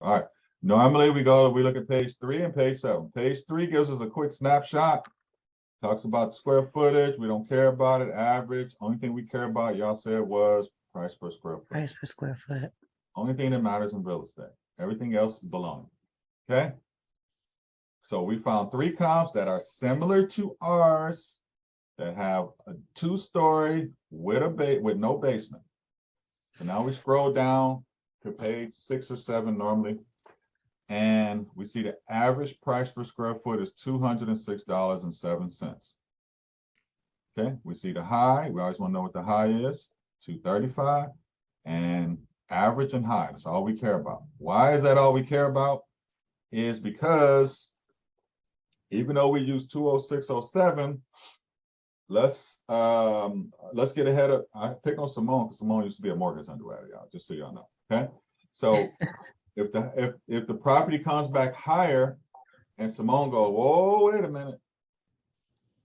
All right. Normally we look at page 3 and page 7. Page 3 gives us a quick snapshot. Talks about square footage. We don't care about it. Average. Only thing we care about, y'all said, was price per square foot. Price per square foot. Only thing that matters in real estate. Everything else is baloney. Okay. So we found 3 comps that are similar to ours that have a 2-story with no basement. So now we scroll down to page 6 or 7 normally, and we see the average price per square foot is $206.07. Okay, we see the high. We always want to know what the high is, $235, and average and high. That's all we care about. Why is that all we care about? Is because even though we use 206.07, let's get ahead of. I pick on Simone because Simone used to be a mortgage underwriter, y'all. Just so y'all know. Okay, so if the property comes back higher, and Simone go, whoa, wait a minute.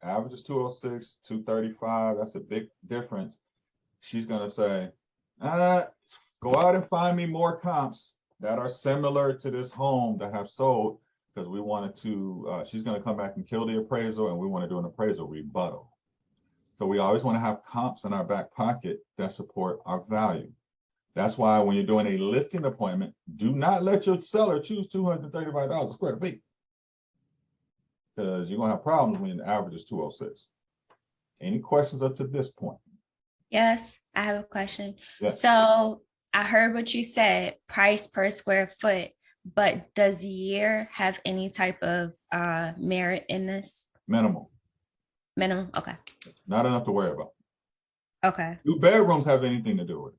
Average is 206, 235. That's a big difference. She's gonna say, go out and find me more comps that are similar to this home that have sold, because we wanted to. She's gonna come back and kill the appraisal, and we want to do an appraisal rebuttal. So we always want to have comps in our back pocket that support our value. That's why when you're doing a listing appointment, do not let your seller choose $235 a square feet, because you're gonna have problems when the average is 206. Any questions up to this point? Yes, I have a question. Yes. So I heard what you said, price per square foot, but does year have any type of merit in this? Minimal. Minimum, okay. Not enough to worry about. Okay. 2 bedrooms have anything to do with it.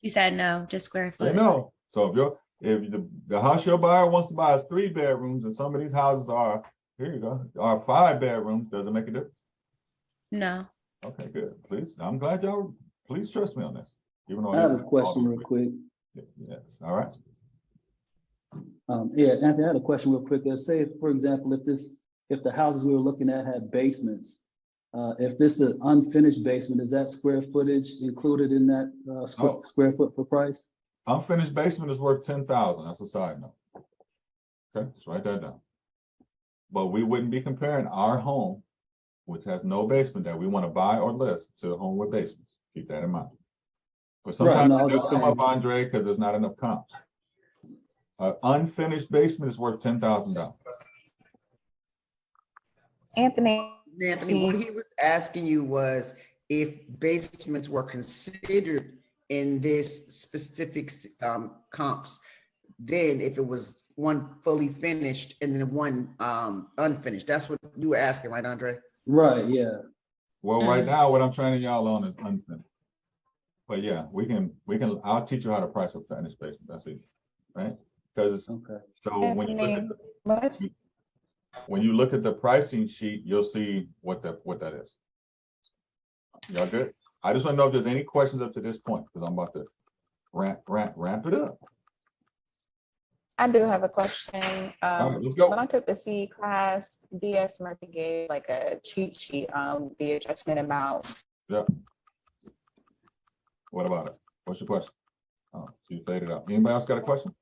You said no, just square foot. They know. So if the house your buyer wants to buy is 3 bedrooms, and some of these houses are, here you go, are 5 bedrooms, does it make a difference? No. Okay, good. Please, I'm glad y'all, please trust me on this. Even though I have a question real quick. Yes, all right. Yeah, Anthony, I had a question real quick. Say, for example, if the houses we were looking at had basements, if this is an unfinished basement, is that square footage included in that square foot for price? Unfinished basement is worth $10,000. That's a side note. Okay, let's write that down. But we wouldn't be comparing our home, which has no basement, that we want to buy or list, to a home with basements. Keep that in mind. But sometimes it does come up, Andre, because there's not enough comps. An unfinished basement is worth $10,000. Anthony, what he was asking you was if basements were considered in this specific comps, then if it was one fully finished and then one unfinished. That's what you were asking, right, Andre? Right, yeah. Well, right now, what I'm training y'all on is unfinished. But yeah, I'll teach you how to price a finished basement. That's easy, right? Because so when you look at the pricing sheet, you'll see what that is. Y'all good? I just want to know if there's any questions up to this point, because I'm about to ramp it up. I do have a question. All right, let's go. When I took the CE class, DS Murphy gave like a cheat sheet on the adjustment amount. Yeah. What about it? What's your question? Oh, so you faded out. Anybody else got a question?